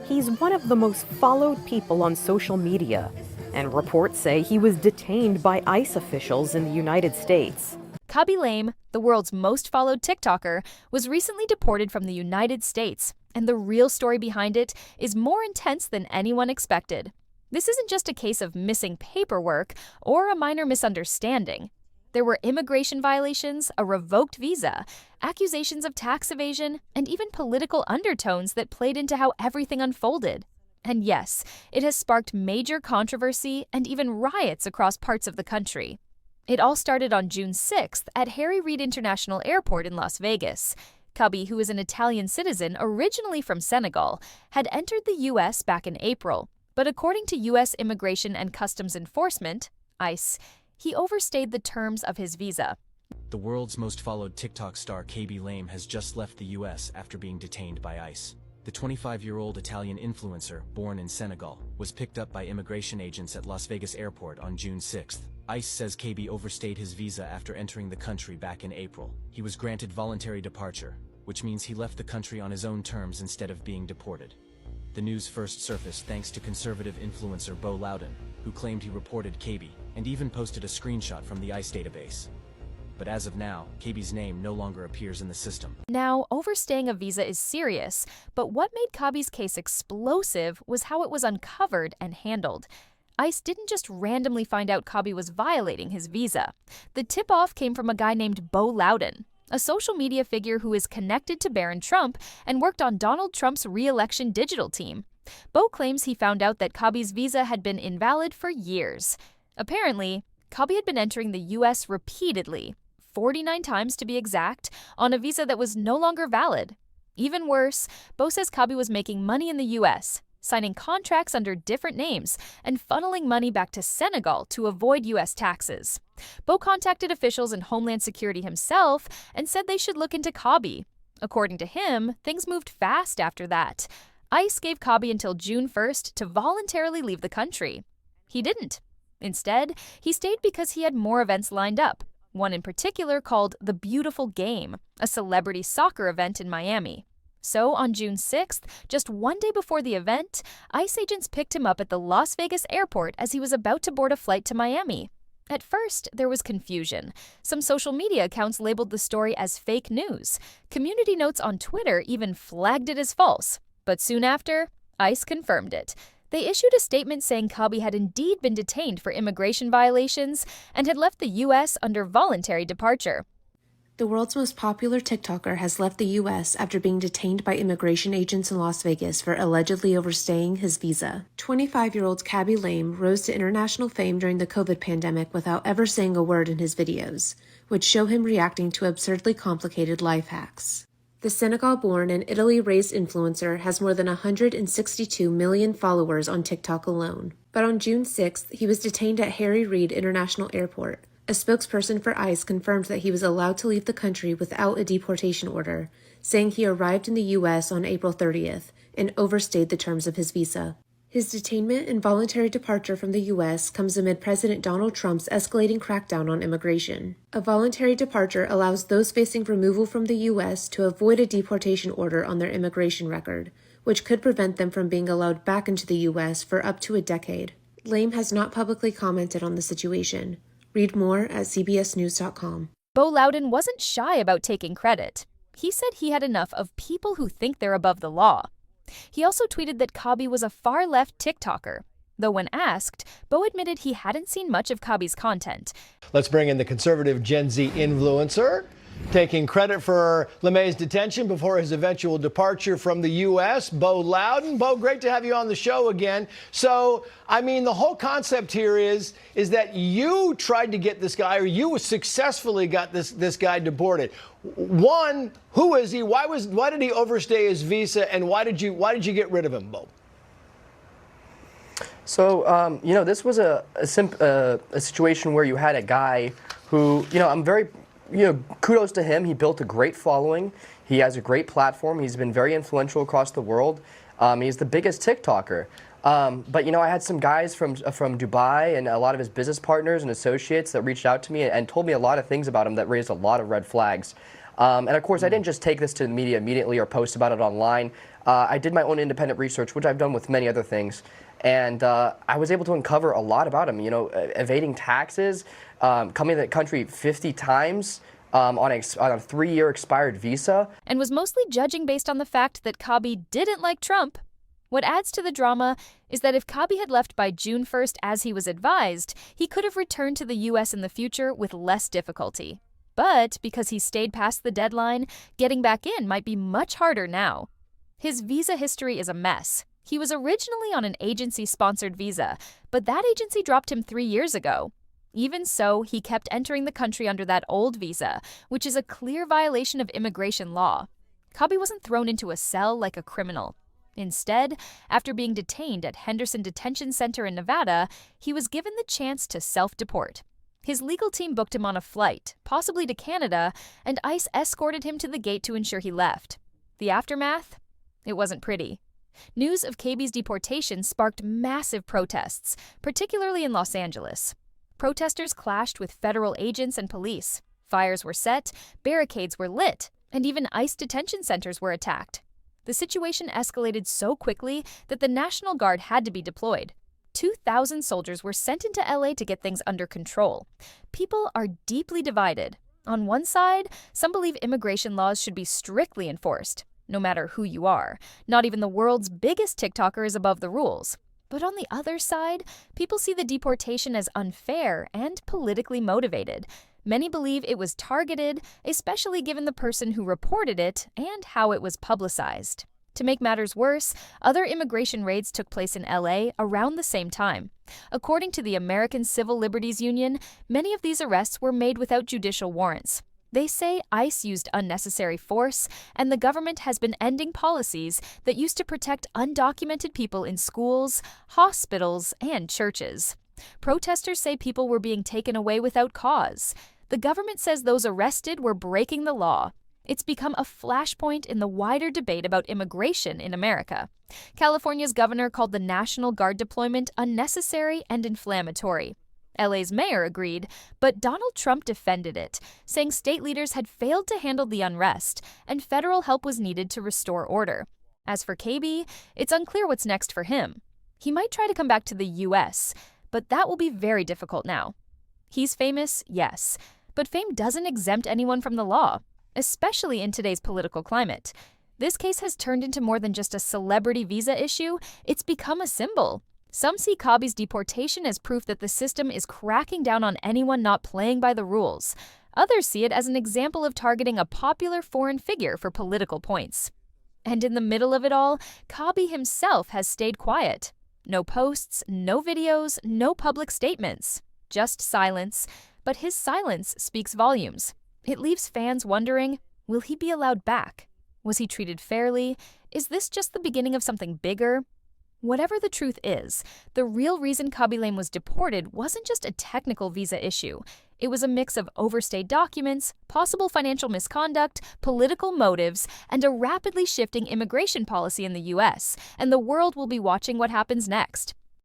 He's one of the most followed people on social media, and reports say he was detained by ICE officials in the United States. Khaby Lame, the world's most followed TikToker, was recently deported from the United States, and the real story behind it is more intense than anyone expected. This isn't just a case of missing paperwork or a minor misunderstanding. There were immigration violations, a revoked visa, accusations of tax evasion, and even political undertones that played into how everything unfolded. And yes, it has sparked major controversy and even riots across parts of the country. It all started on June 6th at Harry Reid International Airport in Las Vegas. Khaby, who is an Italian citizen originally from Senegal, had entered the U.S. back in April. But according to U.S. Immigration and Customs Enforcement, ICE, he overstayed the terms of his visa. The world's most followed TikTok star Khaby Lame has just left the U.S. after being detained by ICE. The 25-year-old Italian influencer, born in Senegal, was picked up by immigration agents at Las Vegas Airport on June 6th. ICE says Khaby overstayed his visa after entering the country back in April. He was granted voluntary departure, which means he left the country on his own terms instead of being deported. The news first surfaced thanks to conservative influencer Bo Loudon, who claimed he reported Khaby, and even posted a screenshot from the ICE database. But as of now, Khaby's name no longer appears in the system. Now, overstaying a visa is serious, but what made Khaby's case explosive was how it was uncovered and handled. ICE didn't just randomly find out Khaby was violating his visa. The tip-off came from a guy named Bo Loudon, a social media figure who is connected to Barron Trump and worked on Donald Trump's re-election digital team. Bo claims he found out that Khaby's visa had been invalid for years. Apparently, Khaby had been entering the U.S. repeatedly, 49 times to be exact, on a visa that was no longer valid. Even worse, Bo says Khaby was making money in the U.S., signing contracts under different names, and funneling money back to Senegal to avoid U.S. taxes. Bo contacted officials in Homeland Security himself and said they should look into Khaby. According to him, things moved fast after that. ICE gave Khaby until June 1st to voluntarily leave the country. He didn't. Instead, he stayed because he had more events lined up, one in particular called The Beautiful Game, a celebrity soccer event in Miami. So on June 6th, just one day before the event, ICE agents picked him up at the Las Vegas airport as he was about to board a flight to Miami. At first, there was confusion. Some social media accounts labeled the story as fake news. Community notes on Twitter even flagged it as false. But soon after, ICE confirmed it. They issued a statement saying Khaby had indeed been detained for immigration violations and had left the U.S. under voluntary departure. The world's most popular TikToker has left the U.S. after being detained by immigration agents in Las Vegas for allegedly overstaying his visa. 25-year-old Khaby Lame rose to international fame during the COVID pandemic without ever saying a word in his videos, which show him reacting to absurdly complicated life hacks. The Senegal-born and Italy-raised influencer has more than 162 million followers on TikTok alone. But on June 6th, he was detained at Harry Reid International Airport. A spokesperson for ICE confirmed that he was allowed to leave the country without a deportation order, saying he arrived in the U.S. on April 30th and overstayed the terms of his visa. His detainment and voluntary departure from the U.S. comes amid President Donald Trump's escalating crackdown on immigration. A voluntary departure allows those facing removal from the U.S. to avoid a deportation order on their immigration record, which could prevent them from being allowed back into the U.S. for up to a decade. Lame has not publicly commented on the situation. Read more at cbsnews.com. Bo Loudon wasn't shy about taking credit. He said he had enough of people who think they're above the law. He also tweeted that Khaby was a far-left TikToker. Though when asked, Bo admitted he hadn't seen much of Khaby's content. Let's bring in the conservative Gen Z influencer, taking credit for LeMay's detention before his eventual departure from the U.S., Bo Loudon. Bo, great to have you on the show again. So, I mean, the whole concept here is that you tried to get this guy, or you successfully got this guy deported. One, who is he? Why did he overstay his visa, and why did you get rid of him, Bo? So, this was a situation where you had a guy who, I'm very, kudos to him. He built a great following. He has a great platform. He's been very influential across the world. He's the biggest TikToker. But, I had some guys from Dubai and a lot of his business partners and associates that reached out to me and told me a lot of things about him that raised a lot of red flags. And of course, I didn't just take this to the media immediately or post about it online. I did my own independent research, which I've done with many other things. And I was able to uncover a lot about him, evading taxes, coming to the country 50 times on a 3-year expired visa. And was mostly judging based on the fact that Khaby didn't like Trump. What adds to the drama is that if Khaby had left by June 1st as he was advised, he could have returned to the U.S. in the future with less difficulty. But because he stayed past the deadline, getting back in might be much harder now. His visa history is a mess. He was originally on an agency-sponsored visa, but that agency dropped him 3 years ago. Even so, he kept entering the country under that old visa, which is a clear violation of immigration law. Khaby wasn't thrown into a cell like a criminal. Instead, after being detained at Henderson Detention Center in Nevada, he was given the chance to self-deport. His legal team booked him on a flight, possibly to Canada, and ICE escorted him to the gate to ensure he left. The aftermath? It wasn't pretty. News of Khaby's deportation sparked massive protests, particularly in Los Angeles. Protesters clashed with federal agents and police. Fires were set, barricades were lit, and even ICE detention centers were attacked. The situation escalated so quickly that the National Guard had to be deployed. 2,000 soldiers were sent into LA to get things under control. People are deeply divided. On one side, some believe immigration laws should be strictly enforced, no matter who you are. Not even the world's biggest TikToker is above the rules. But on the other side, people see the deportation as unfair and politically motivated. Many believe it was targeted, especially given the person who reported it and how it was publicized. To make matters worse, other immigration raids took place in LA around the same time. According to the American Civil Liberties Union, many of these arrests were made without judicial warrants. They say ICE used unnecessary force, and the government has been ending policies that used to protect undocumented people in schools, hospitals, and churches. Protesters say people were being taken away without cause. The government says those arrested were breaking the law. It's become a flashpoint in the wider debate about immigration in America. California's governor called the National Guard deployment unnecessary and inflammatory. LA's mayor agreed, but Donald Trump defended it, saying state leaders had failed to handle the unrest and federal help was needed to restore order. As for Khaby, it's unclear what's next for him. He might try to come back to the U.S., but that will be very difficult now. He's famous, yes, but fame doesn't exempt anyone from the law, especially in today's political climate. This case has turned into more than just a celebrity visa issue, it's become a symbol. Some see Khaby's deportation as proof that the system is cracking down on anyone not playing by the rules. Others see it as an example of targeting a popular foreign figure for political points. And in the middle of it all, Khaby himself has stayed quiet. No posts, no videos, no public statements. Just silence. But his silence speaks volumes. It leaves fans wondering, will he be allowed back? Was he treated fairly? Is this just the beginning of something bigger? Whatever the truth is, the real reason Khaby Lame was deported wasn't just a technical visa issue. It was a mix of overstayed documents, possible financial misconduct, political motives, and a rapidly shifting immigration policy in the U.S., and the world will be watching what happens next.